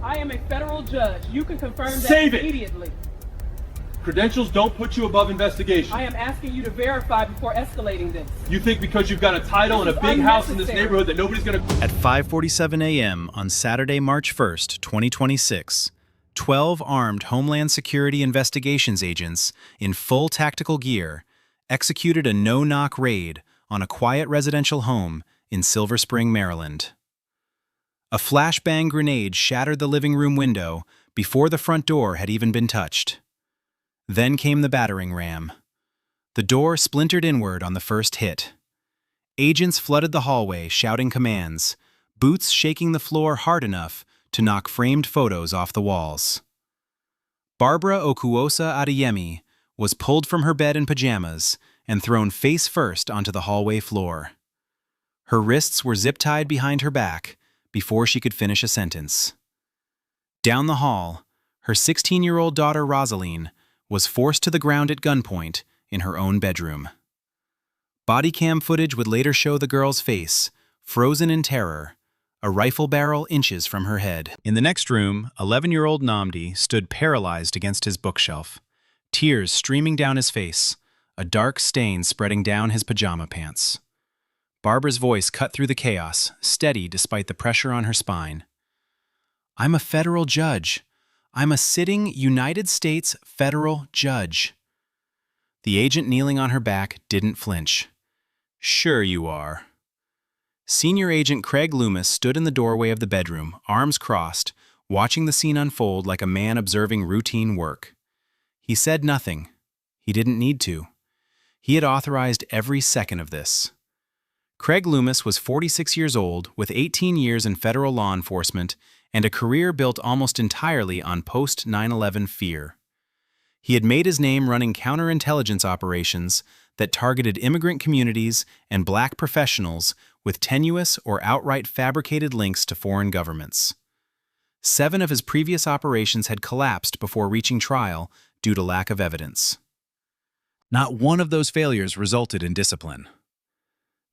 I am a federal judge. You can confirm that Save it! immediately. Credentials don't put you above investigation. I am asking you to verify before escalating this. You think because you've got a title and a big house in this neighborhood that nobody's gonna... At 5:47 a.m. on Saturday, March 1st, 2026, 12 armed Homeland Security investigations agents in full tactical gear executed a no-knock raid on a quiet residential home in Silver Spring, Maryland. A flashbang grenade shattered the living room window before the front door had even been touched. Then came the battering ram. The door splintered inward on the first hit. Agents flooded the hallway shouting commands, boots shaking the floor hard enough to knock framed photos off the walls. Barbara Okuosa Adeyemi was pulled from her bed in pajamas and thrown face first onto the hallway floor. Her wrists were zip-tied behind her back before she could finish a sentence. Down the hall, her 16-year-old daughter Rosaline was forced to the ground at gunpoint in her own bedroom. Body cam footage would later show the girl's face, frozen in terror, a rifle barrel inches from her head. In the next room, 11-year-old Nnamdi stood paralyzed against his bookshelf, tears streaming down his face, a dark stain spreading down his pajama pants. Barbara's voice cut through the chaos, steady despite the pressure on her spine. "I'm a federal judge. I'm a sitting United States federal judge." The agent kneeling on her back didn't flinch. "Sure you are." Senior Agent Craig Loomis stood in the doorway of the bedroom, arms crossed, watching the scene unfold like a man observing routine work. He said nothing. He didn't need to. He had authorized every second of this. Craig Loomis was 46 years old, with 18 years in federal law enforcement and a career built almost entirely on post-9/11 fear. He had made his name running counterintelligence operations that targeted immigrant communities and black professionals with tenuous or outright fabricated links to foreign governments. 7 of his previous operations had collapsed before reaching trial due to lack of evidence. Not one of those failures resulted in discipline.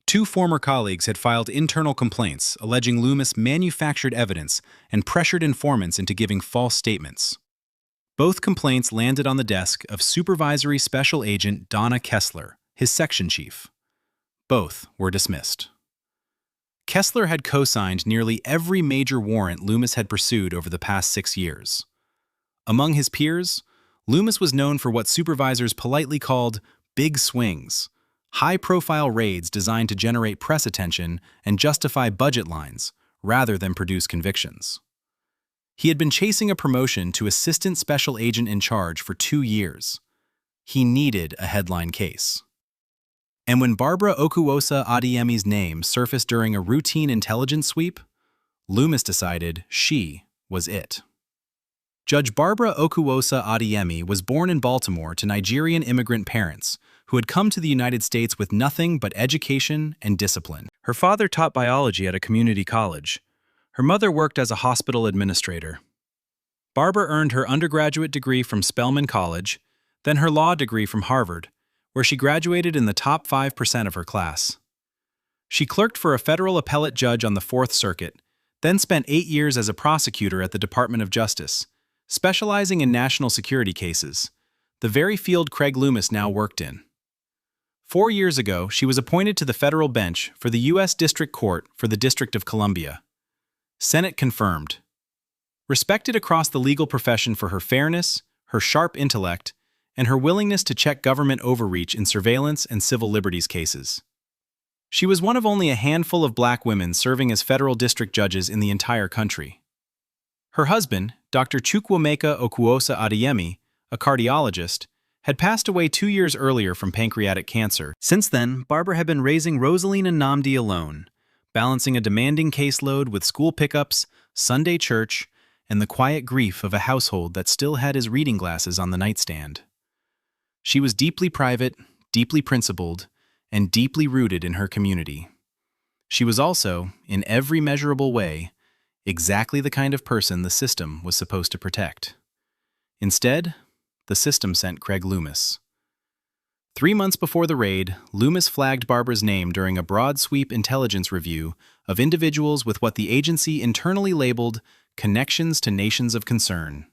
2 former colleagues had filed internal complaints alleging Loomis manufactured evidence and pressured informants into giving false statements. Both complaints landed on the desk of Supervisory Special Agent Donna Kessler, his section chief. Both were dismissed. Kessler had co-signed nearly every major warrant Loomis had pursued over the past 6 years. Among his peers, Loomis was known for what supervisors politely called big swings, high-profile raids designed to generate press attention and justify budget lines, rather than produce convictions. He had been chasing a promotion to Assistant Special Agent in Charge for 2 years. He needed a headline case. And when Barbara Okuosa Adeyemi's name surfaced during a routine intelligence sweep, Loomis decided she was it. Judge Barbara Okuosa Adeyemi was born in Baltimore to Nigerian immigrant parents who had come to the United States with nothing but education and discipline. Her father taught biology at a community college. Her mother worked as a hospital administrator. Barbara earned her undergraduate degree from Spelman College, then her law degree from Harvard, where she graduated in the top 5% of her class. She clerked for a federal appellate judge on the Fourth Circuit, then spent 8 years as a prosecutor at the Department of Justice, specializing in national security cases, the very field Craig Loomis now worked in. 4 years ago, she was appointed to the federal bench for the U.S. District Court for the District of Columbia. Senate confirmed. Respected across the legal profession for her fairness, her sharp intellect, and her willingness to check government overreach in surveillance and civil liberties cases. She was one of only a handful of black women serving as federal district judges in the entire country. Her husband, Dr. Chukwuemeka Okuosa Adeyemi, a cardiologist, had passed away 2 years earlier from pancreatic cancer. Since then, Barbara had been raising Rosaline and Nnamdi alone, balancing a demanding caseload with school pickups, Sunday church, and the quiet grief of a household that still had his reading glasses on the nightstand. She was deeply private, deeply principled, and deeply rooted in her community. She was also, in every measurable way, exactly the kind of person the system was supposed to protect. Instead, the system sent Craig Loomis. 3 months before the raid, Loomis flagged Barbara's name during a broad-sweep intelligence review of individuals with what the agency internally labeled Connections to Nations of Concern.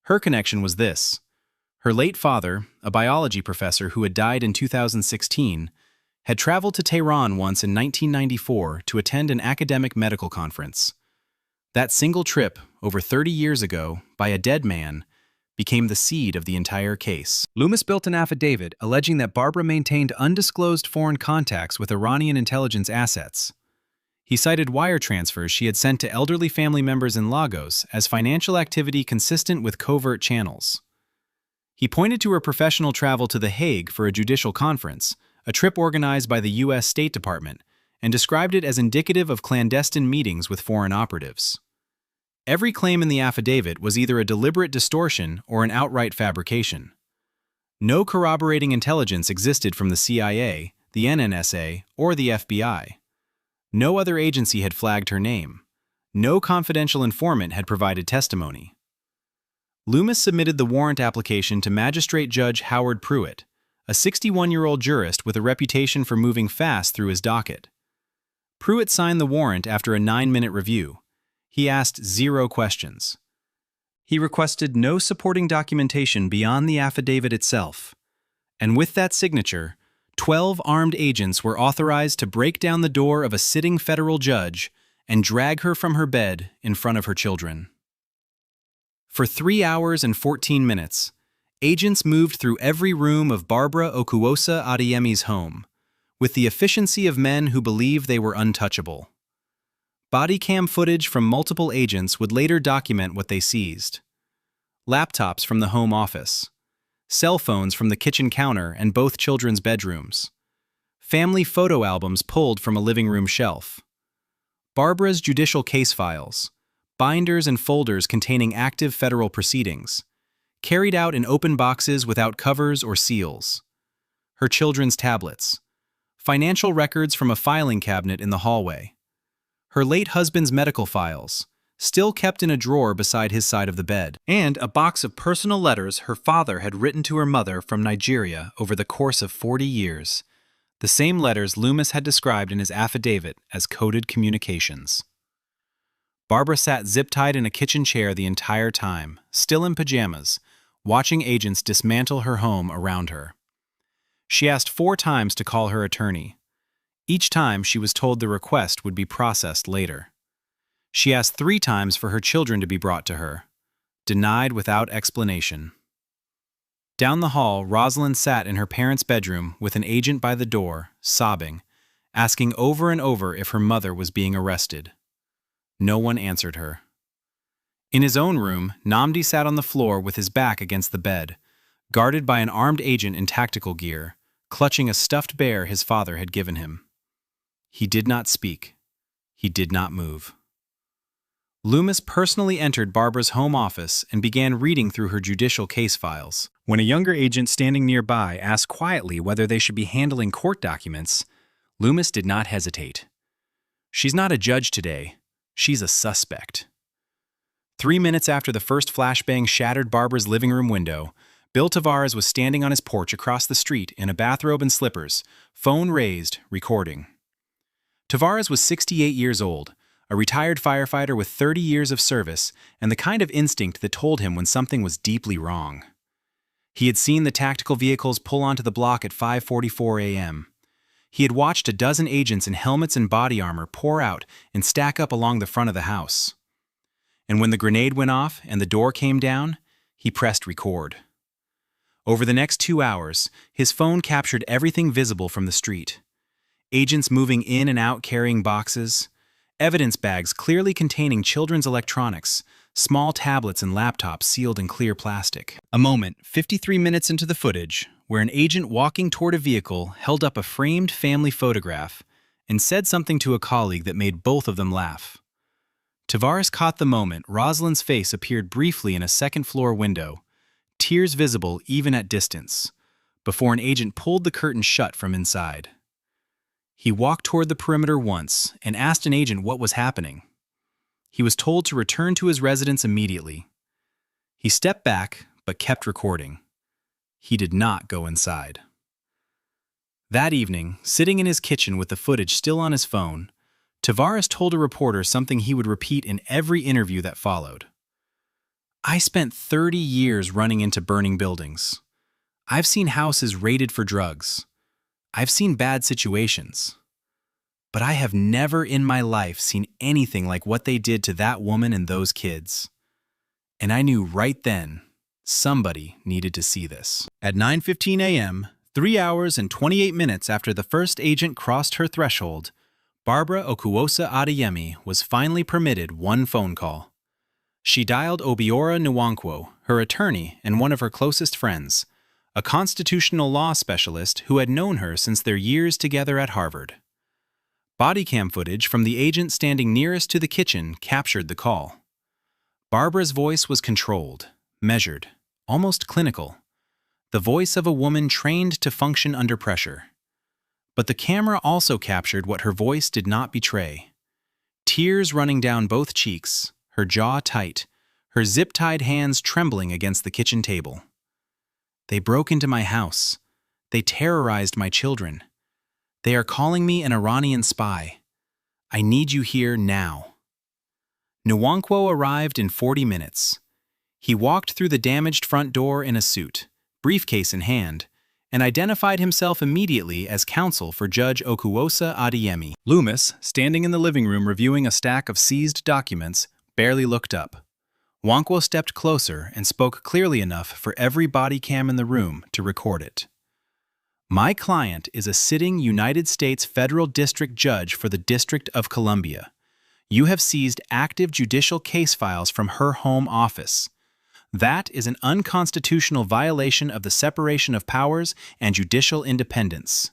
Her connection was this. Her late father, a biology professor who had died in 2016, had traveled to Tehran once in 1994 to attend an academic medical conference. That single trip, over 30 years ago, by a dead man, became the seed of the entire case. Loomis built an affidavit alleging that Barbara maintained undisclosed foreign contacts with Iranian intelligence assets. He cited wire transfers she had sent to elderly family members in Lagos as financial activity consistent with covert channels. He pointed to her professional travel to The Hague for a judicial conference, a trip organized by the U.S. State Department, and described it as indicative of clandestine meetings with foreign operatives. Every claim in the affidavit was either a deliberate distortion or an outright fabrication. No corroborating intelligence existed from the CIA, the NNSA, or the FBI. No other agency had flagged her name. No confidential informant had provided testimony. Loomis submitted the warrant application to Magistrate Judge Howard Pruitt, a 61-year-old jurist with a reputation for moving fast through his docket. Pruitt signed the warrant after a 9-minute review. He asked 0 questions. He requested no supporting documentation beyond the affidavit itself. And with that signature, 12 armed agents were authorized to break down the door of a sitting federal judge and drag her from her bed in front of her children. For 3 hours and 14 minutes, agents moved through every room of Barbara Okuwosa Adeyemi's home, with the efficiency of men who believed they were untouchable. Body cam footage from multiple agents would later document what they seized. Laptops from the home office, cell phones from the kitchen counter and both children's bedrooms, family photo albums pulled from a living room shelf, Barbara's judicial case files, binders and folders containing active federal proceedings, carried out in open boxes without covers or seals, her children's tablets, financial records from a filing cabinet in the hallway, her late husband's medical files, still kept in a drawer beside his side of the bed, and a box of personal letters her father had written to her mother from Nigeria over the course of 40 years, the same letters Loomis had described in his affidavit as coded communications. Barbara sat zip-tied in a kitchen chair the entire time, still in pajamas, watching agents dismantle her home around her. She asked 4 times to call her attorney. Each time she was told the request would be processed later. She asked 3 times for her children to be brought to her, denied without explanation. Down the hall, Rosalind sat in her parents' bedroom with an agent by the door, sobbing, asking over and over if her mother was being arrested. No one answered her. In his own room, Nnamdi sat on the floor with his back against the bed, guarded by an armed agent in tactical gear, clutching a stuffed bear his father had given him. He did not speak. He did not move. Loomis personally entered Barbara's home office and began reading through her judicial case files. When a younger agent standing nearby asked quietly whether they should be handling court documents, Loomis did not hesitate. "She's not a judge today. She's a suspect." 3 minutes after the first flashbang shattered Barbara's living room window, Bill Tavares was standing on his porch across the street in a bathrobe and slippers, phone raised, recording. Tavares was 68 years old, a retired firefighter with 30 years of service and the kind of instinct that told him when something was deeply wrong. He had seen the tactical vehicles pull onto the block at 5:44 a.m. He had watched a dozen agents in helmets and body armor pour out and stack up along the front of the house. And when the grenade went off and the door came down, he pressed record. Over the next 2 hours, his phone captured everything visible from the street. Agents moving in and out carrying boxes, evidence bags clearly containing children's electronics, small tablets and laptops sealed in clear plastic. A moment, 53 minutes into the footage, where an agent walking toward a vehicle held up a framed family photograph and said something to a colleague that made both of them laugh. Tavares caught the moment. Rosalind's face appeared briefly in a second-floor window, tears visible even at distance, before an agent pulled the curtain shut from inside. He walked toward the perimeter once and asked an agent what was happening. He was told to return to his residence immediately. He stepped back, but kept recording. He did not go inside. That evening, sitting in his kitchen with the footage still on his phone, Tavares told a reporter something he would repeat in every interview that followed. I spent 30 years running into burning buildings. I've seen houses raided for drugs. I've seen bad situations. But I have never in my life seen anything like what they did to that woman and those kids. And I knew right then somebody needed to see this. At 9:15 a.m., 3 hours and 28 minutes after the first agent crossed her threshold, Barbara Okuwosa Adeyemi was finally permitted one phone call. She dialed Obiora Nwankwo, her attorney and one of her closest friends, a constitutional law specialist who had known her since their years together at Harvard. Body cam footage from the agent standing nearest to the kitchen captured the call. Barbara's voice was controlled, measured, almost clinical, the voice of a woman trained to function under pressure. But the camera also captured what her voice did not betray. Tears running down both cheeks, her jaw tight, her zip-tied hands trembling against the kitchen table. They broke into my house. They terrorized my children. They are calling me an Iranian spy. I need you here now. Nwankwo arrived in 40 minutes. He walked through the damaged front door in a suit, briefcase in hand, and identified himself immediately as counsel for Judge Okuwosa Adeyemi. Loomis, standing in the living room reviewing a stack of seized documents, barely looked up. Nwankwo stepped closer and spoke clearly enough for every body cam in the room to record it. My client is a sitting United States federal district judge for the District of Columbia. You have seized active judicial case files from her home office. That is an unconstitutional violation of the separation of powers and judicial independence.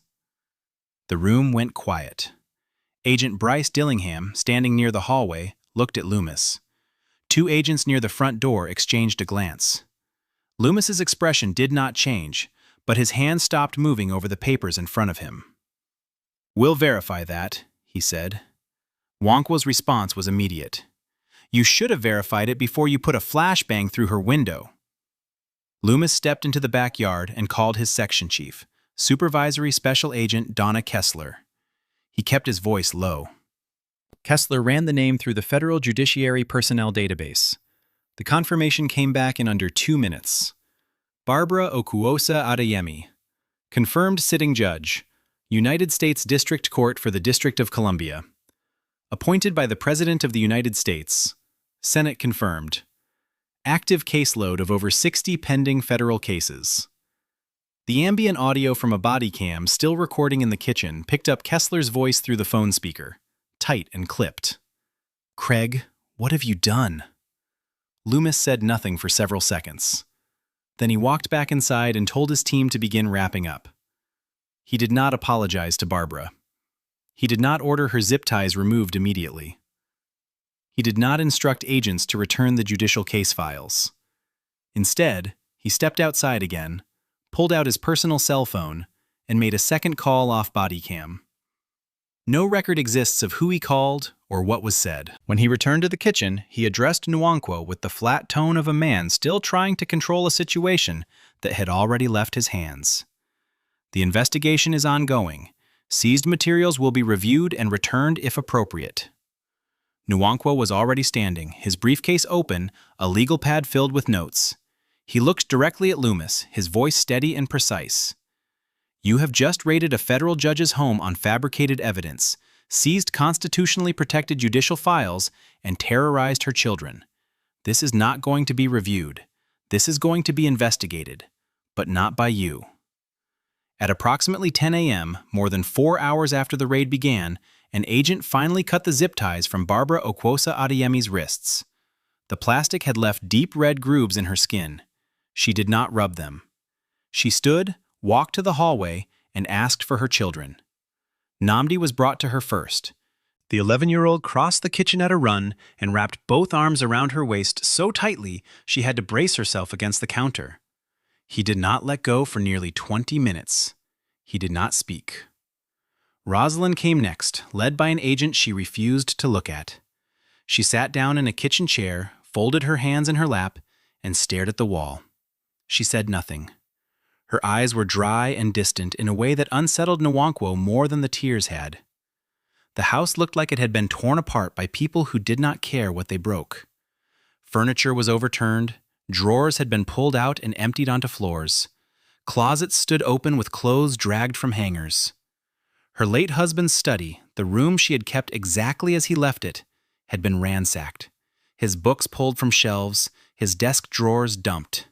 The room went quiet. Agent Bryce Dillingham, standing near the hallway, looked at Loomis. Two agents near the front door exchanged a glance. Loomis's expression did not change, but his hand stopped moving over the papers in front of him. "We'll verify that," he said. Nwankwo's response was immediate. "You should have verified it before you put a flashbang through her window." Loomis stepped into the backyard and called his section chief, Supervisory Special Agent Donna Kessler. He kept his voice low. Kessler ran the name through the Federal Judiciary Personnel Database. The confirmation came back in under 2 minutes. Barbara Okuwosa Adeyemi, confirmed sitting judge, United States District Court for the District of Columbia. Appointed by the President of the United States. Senate confirmed. Active caseload of over 60 pending federal cases. The ambient audio from a body cam still recording in the kitchen picked up Kessler's voice through the phone speaker, tight and clipped. "Craig, what have you done?" Loomis said nothing for several seconds. Then he walked back inside and told his team to begin wrapping up. He did not apologize to Barbara. He did not order her zip ties removed immediately. He did not instruct agents to return the judicial case files. Instead, he stepped outside again, pulled out his personal cell phone, and made a second call off body cam. No record exists of who he called or what was said. When he returned to the kitchen, he addressed Nwankwo with the flat tone of a man still trying to control a situation that had already left his hands. "The investigation is ongoing. Seized materials will be reviewed and returned if appropriate." Nwankwo was already standing, his briefcase open, a legal pad filled with notes. He looked directly at Loomis, his voice steady and precise. "You have just raided a federal judge's home on fabricated evidence, seized constitutionally protected judicial files, and terrorized her children. This is not going to be reviewed. This is going to be investigated, but not by you." At approximately 10 a.m., more than 4 hours after the raid began, an agent finally cut the zip ties from Barbara Okuwosa Adeyemi's wrists. The plastic had left deep red grooves in her skin. She did not rub them. She stood, walked to the hallway, and asked for her children. Namdi was brought to her first. The 11-year-old crossed the kitchen at a run and wrapped both arms around her waist so tightly she had to brace herself against the counter. He did not let go for nearly 20 minutes. He did not speak. Rosalind came next, led by an agent she refused to look at. She sat down in a kitchen chair, folded her hands in her lap, and stared at the wall. She said nothing. Her eyes were dry and distant in a way that unsettled Nwankwo more than the tears had. The house looked like it had been torn apart by people who did not care what they broke. Furniture was overturned, drawers had been pulled out and emptied onto floors. Closets stood open with clothes dragged from hangers. Her late husband's study, the room she had kept exactly as he left it, had been ransacked. His books pulled from shelves, his desk drawers dumped.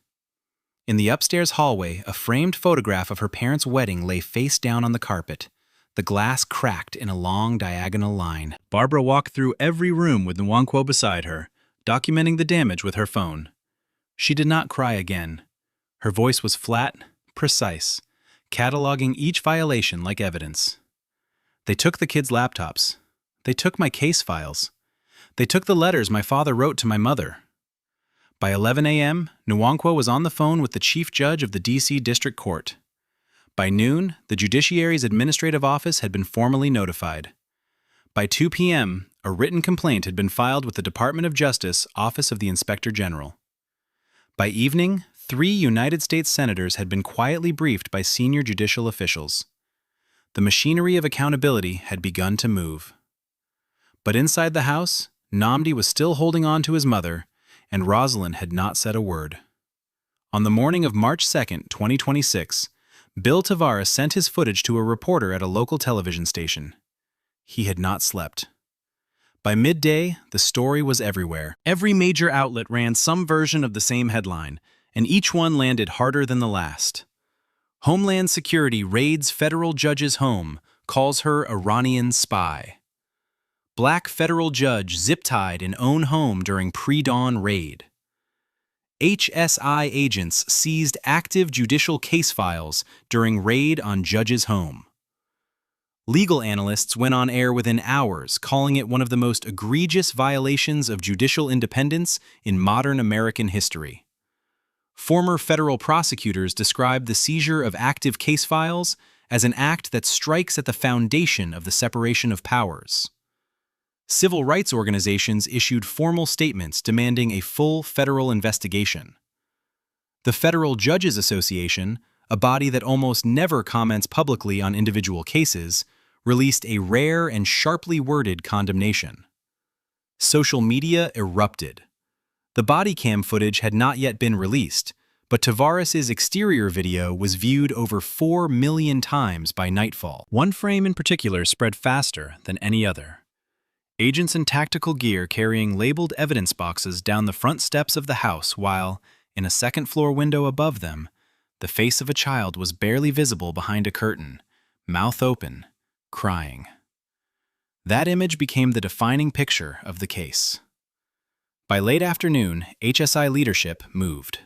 In the upstairs hallway, a framed photograph of her parents' wedding lay face down on the carpet. The glass cracked in a long diagonal line. Barbara walked through every room with Nwankwo beside her, documenting the damage with her phone. She did not cry again. Her voice was flat, precise, cataloging each violation like evidence. They took the kids' laptops. They took my case files. They took the letters my father wrote to my mother. By 11 a.m., Nwankwo was on the phone with the chief judge of the D.C. District Court. By noon, the Judiciary's administrative office had been formally notified. By 2 p.m., a written complaint had been filed with the Department of Justice, Office of the Inspector General. By evening, 3 United States senators had been quietly briefed by senior judicial officials. The machinery of accountability had begun to move. But inside the house, Nnamdi was still holding on to his mother, and Rosalind had not said a word. On the morning of March 2, 2026, Bill Tavares sent his footage to a reporter at a local television station. He had not slept. By midday, the story was everywhere. Every major outlet ran some version of the same headline, and each one landed harder than the last. Homeland Security raids federal judge's home, calls her Iranian spy. Black federal judge zip-tied in own home during pre-dawn raid. HSI agents seized active judicial case files during raid on judge's home. Legal analysts went on air within hours, calling it one of the most egregious violations of judicial independence in modern American history. Former federal prosecutors described the seizure of active case files as an act that strikes at the foundation of the separation of powers. Civil rights organizations issued formal statements demanding a full federal investigation. The Federal Judges Association, a body that almost never comments publicly on individual cases, released a rare and sharply worded condemnation. Social media erupted. The body cam footage had not yet been released, but Tavares' exterior video was viewed over 4 million times by nightfall. One frame in particular spread faster than any other. Agents in tactical gear carrying labeled evidence boxes down the front steps of the house while, in a second-floor window above them, the face of a child was barely visible behind a curtain, mouth open, crying. That image became the defining picture of the case. By late afternoon, HSI leadership moved.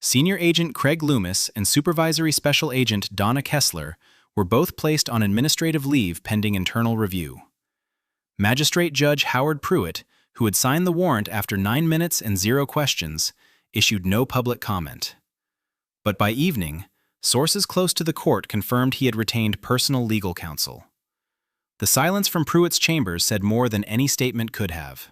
Senior Agent Craig Loomis and Supervisory Special Agent Donna Kessler were both placed on administrative leave pending internal review. Magistrate Judge Howard Pruitt, who had signed the warrant after 9 minutes and 0 questions, issued no public comment. But by evening, sources close to the court confirmed he had retained personal legal counsel. The silence from Pruitt's chambers said more than any statement could have.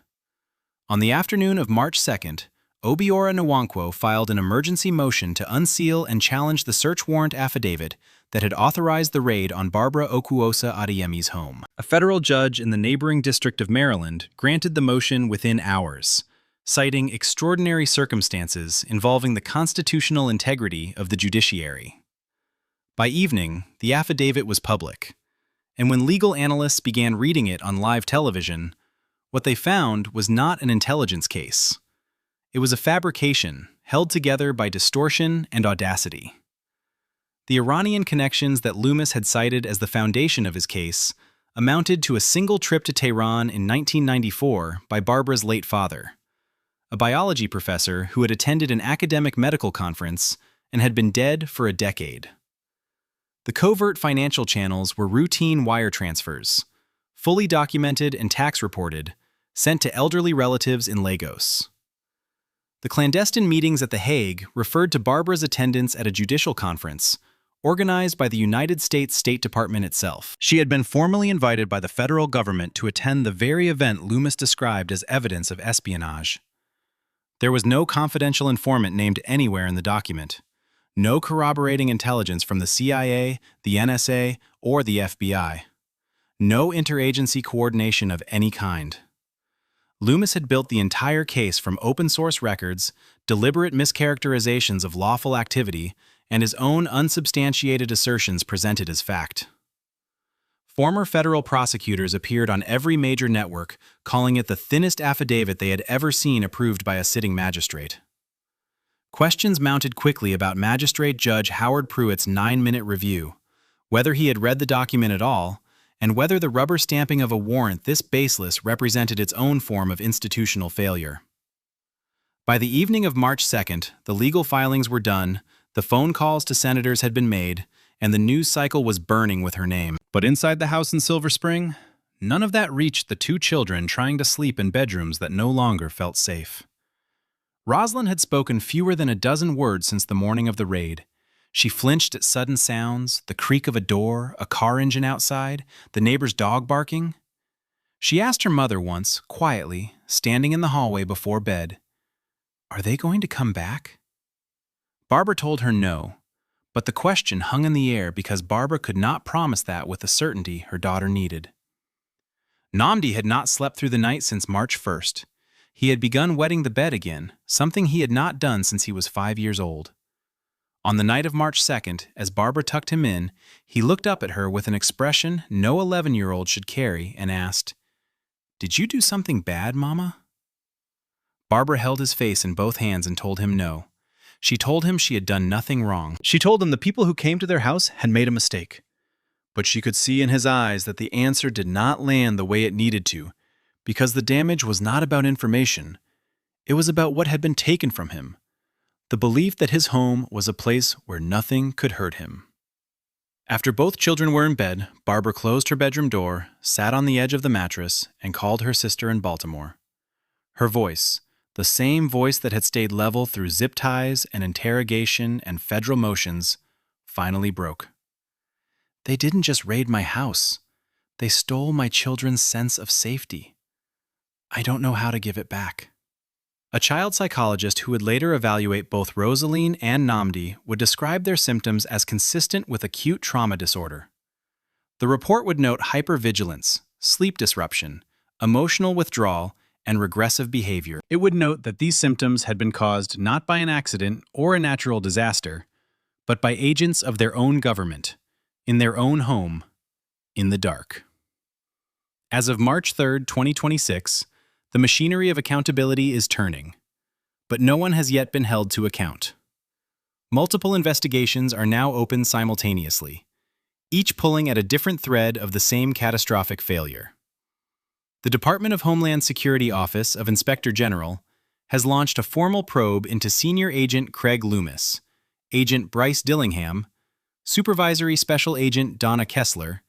On the afternoon of March 2nd, Obiora Nwankwo filed an emergency motion to unseal and challenge the search warrant affidavit that had authorized the raid on Barbara Okuosa Adeyemi's home. A federal judge in the neighboring District of Maryland granted the motion within hours, citing extraordinary circumstances involving the constitutional integrity of the judiciary. By evening, the affidavit was public, and when legal analysts began reading it on live television, what they found was not an intelligence case. It was a fabrication held together by distortion and audacity. The Iranian connections that Loomis had cited as the foundation of his case amounted to a single trip to Tehran in 1994 by Barbara's late father, a biology professor who had attended an academic medical conference and had been dead for a decade. The covert financial channels were routine wire transfers, fully documented and tax reported, sent to elderly relatives in Lagos. The clandestine meetings at The Hague referred to Barbara's attendance at a judicial conference organized by the United States State Department itself. She had been formally invited by the federal government to attend the very event Loomis described as evidence of espionage. There was no confidential informant named anywhere in the document, no corroborating intelligence from the CIA, the NSA, or the FBI. No interagency coordination of any kind. Loomis had built the entire case from open-source records, deliberate mischaracterizations of lawful activity, and his own unsubstantiated assertions presented as fact. Former federal prosecutors appeared on every major network, calling it the thinnest affidavit they had ever seen approved by a sitting magistrate. Questions mounted quickly about Magistrate Judge Howard Pruitt's 9-minute review, whether he had read the document at all, and whether the rubber stamping of a warrant this baseless represented its own form of institutional failure. By the evening of March 2nd, the legal filings were done, the phone calls to senators had been made, and the news cycle was burning with her name. But inside the house in Silver Spring, none of that reached the two children trying to sleep in bedrooms that no longer felt safe. Rosalind had spoken fewer than a dozen words since the morning of the raid. She flinched at sudden sounds, the creak of a door, a car engine outside, the neighbor's dog barking. She asked her mother once, quietly, standing in the hallway before bed, "Are they going to come back?" Barbara told her no, but the question hung in the air because Barbara could not promise that with the certainty her daughter needed. Nnamdi had not slept through the night since March 1st. He had begun wetting the bed again, something he had not done since he was 5 years old. On the night of March 2nd, as Barbara tucked him in, he looked up at her with an expression no 11-year-old should carry and asked, "Did you do something bad, Mama?" Barbara held his face in both hands and told him no. She told him she had done nothing wrong. She told him the people who came to their house had made a mistake. But she could see in his eyes that the answer did not land the way it needed to, because the damage was not about information. It was about what had been taken from him. The belief that his home was a place where nothing could hurt him. After both children were in bed, Barbara closed her bedroom door, sat on the edge of the mattress, and called her sister in Baltimore. Her voice, the same voice that had stayed level through zip ties and interrogation and federal motions, finally broke. "They didn't just raid my house. They stole my children's sense of safety. I don't know how to give it back." A child psychologist who would later evaluate both Rosaline and Nnamdi would describe their symptoms as consistent with acute trauma disorder. The report would note hypervigilance, sleep disruption, emotional withdrawal, and regressive behavior. It would note that these symptoms had been caused not by an accident or a natural disaster, but by agents of their own government, in their own home, in the dark. As of March 3rd, 2026, the machinery of accountability is turning, but no one has yet been held to account. Multiple investigations are now open simultaneously, each pulling at a different thread of the same catastrophic failure. The Department of Homeland Security Office of Inspector General has launched a formal probe into Senior Agent Craig Loomis, Agent Bryce Dillingham, Supervisory Special Agent Donna Kessler,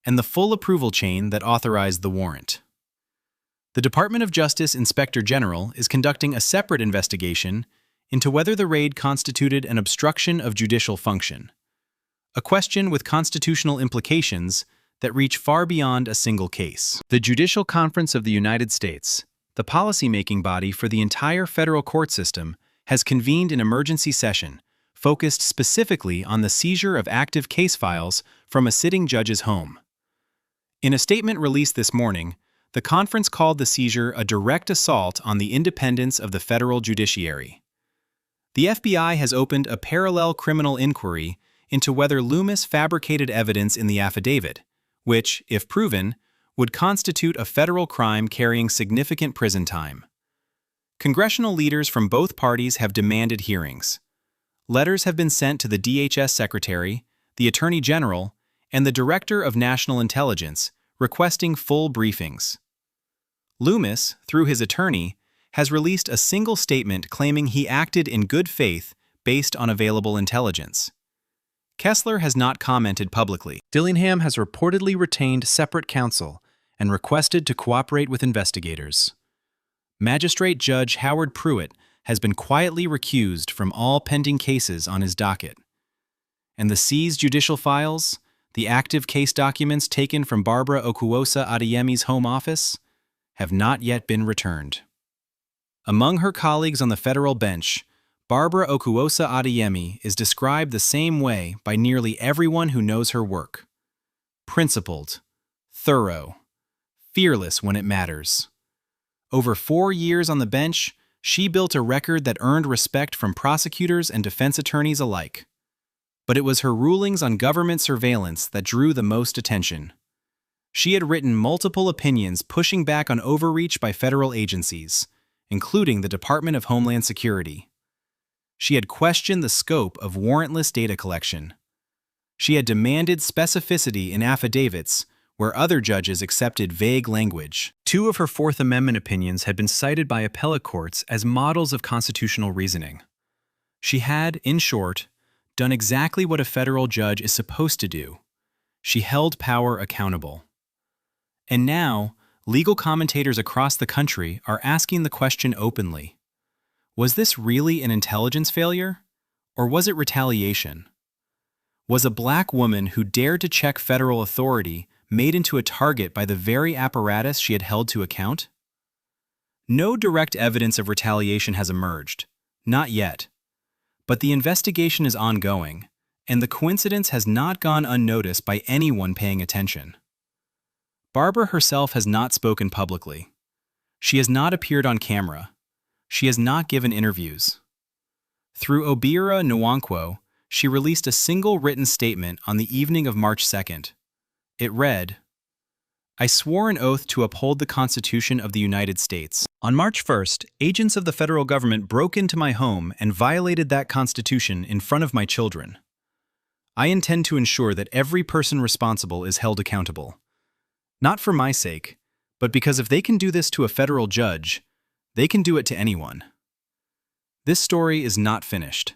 and the full approval chain that authorized the warrant. The Department of Justice Inspector General is conducting a separate investigation into whether the raid constituted an obstruction of judicial function, a question with constitutional implications that reach far beyond a single case. The Judicial Conference of the United States, the policymaking body for the entire federal court system, has convened an emergency session focused specifically on the seizure of active case files from a sitting judge's home. In a statement released this morning, the conference called the seizure a direct assault on the independence of the federal judiciary. The FBI has opened a parallel criminal inquiry into whether Loomis fabricated evidence in the affidavit, which, if proven, would constitute a federal crime carrying significant prison time. Congressional leaders from both parties have demanded hearings. Letters have been sent to the DHS Secretary, the Attorney General, and the Director of National Intelligence, requesting full briefings. Loomis, through his attorney, has released a single statement claiming he acted in good faith based on available intelligence. Kessler has not commented publicly. Dillingham has reportedly retained separate counsel and requested to cooperate with investigators. Magistrate Judge Howard Pruitt has been quietly recused from all pending cases on his docket. And the seized judicial files, the active case documents taken from Barbara Okuwosa Adeyemi's home office, have not yet been returned. Among her colleagues on the federal bench, Barbara Okuwosa Adeyemi is described the same way by nearly everyone who knows her work. Principled, thorough, fearless when it matters. Over 4 years on the bench, she built a record that earned respect from prosecutors and defense attorneys alike. But it was her rulings on government surveillance that drew the most attention. She had written multiple opinions pushing back on overreach by federal agencies, including the Department of Homeland Security. She had questioned the scope of warrantless data collection. She had demanded specificity in affidavits where other judges accepted vague language. 2 of her Fourth Amendment opinions had been cited by appellate courts as models of constitutional reasoning. She had, in short, done exactly what a federal judge is supposed to do. She held power accountable. And now, legal commentators across the country are asking the question openly. Was this really an intelligence failure? Or was it retaliation? Was a black woman who dared to check federal authority made into a target by the very apparatus she had held to account? No direct evidence of retaliation has emerged. Not yet. But the investigation is ongoing, and the coincidence has not gone unnoticed by anyone paying attention. Barbara herself has not spoken publicly. She has not appeared on camera. She has not given interviews. Through Obira Nwankwo, she released a single written statement on the evening of March 2nd. It read, "I swore an oath to uphold the Constitution of the United States. On March 1st, agents of the federal government broke into my home and violated that Constitution in front of my children. I intend to ensure that every person responsible is held accountable. Not for my sake, but because if they can do this to a federal judge, they can do it to anyone." This story is not finished.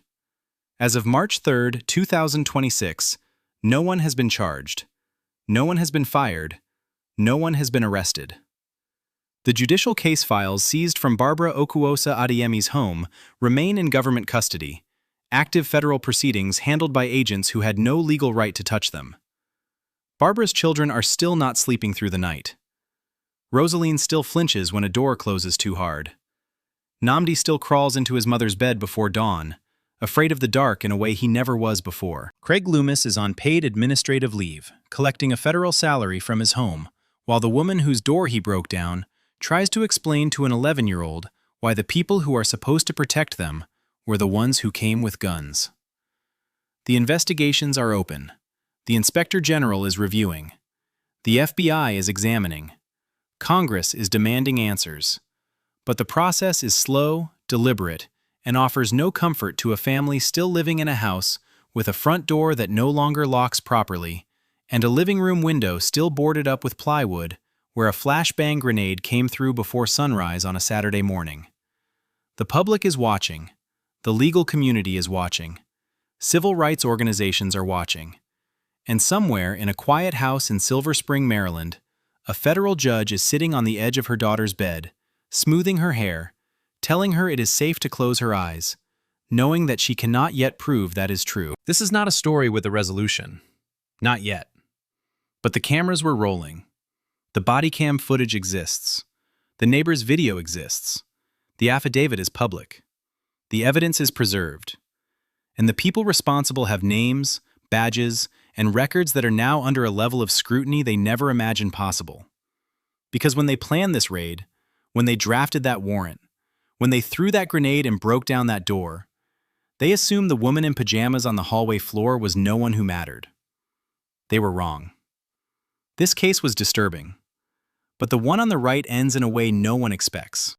As of March 3rd, 2026, no one has been charged. No one has been fired. No one has been arrested. The judicial case files seized from Barbara Okuosa Adeyemi's home remain in government custody, active federal proceedings handled by agents who had no legal right to touch them. Barbara's children are still not sleeping through the night. Rosaline still flinches when a door closes too hard. Namdi still crawls into his mother's bed before dawn, afraid of the dark in a way he never was before. Craig Loomis is on paid administrative leave, collecting a federal salary from his home, while the woman whose door he broke down tries to explain to an 11-year-old why the people who are supposed to protect them were the ones who came with guns. The investigations are open. The Inspector General is reviewing. The FBI is examining. Congress is demanding answers. But the process is slow, deliberate, and offers no comfort to a family still living in a house with a front door that no longer locks properly, and a living room window still boarded up with plywood, where a flashbang grenade came through before sunrise on a Saturday morning. The public is watching. The legal community is watching. Civil rights organizations are watching. And somewhere in a quiet house in Silver Spring, Maryland, a federal judge is sitting on the edge of her daughter's bed, smoothing her hair, telling her it is safe to close her eyes, knowing that she cannot yet prove that is true. This is not a story with a resolution. Not yet. But the cameras were rolling. The body cam footage exists. The neighbor's video exists. The affidavit is public. The evidence is preserved. And the people responsible have names, badges, and records that are now under a level of scrutiny they never imagined possible. Because when they planned this raid, when they drafted that warrant, when they threw that grenade and broke down that door, they assumed the woman in pajamas on the hallway floor was no one who mattered. They were wrong. This case was disturbing, but the one on the right ends in a way no one expects.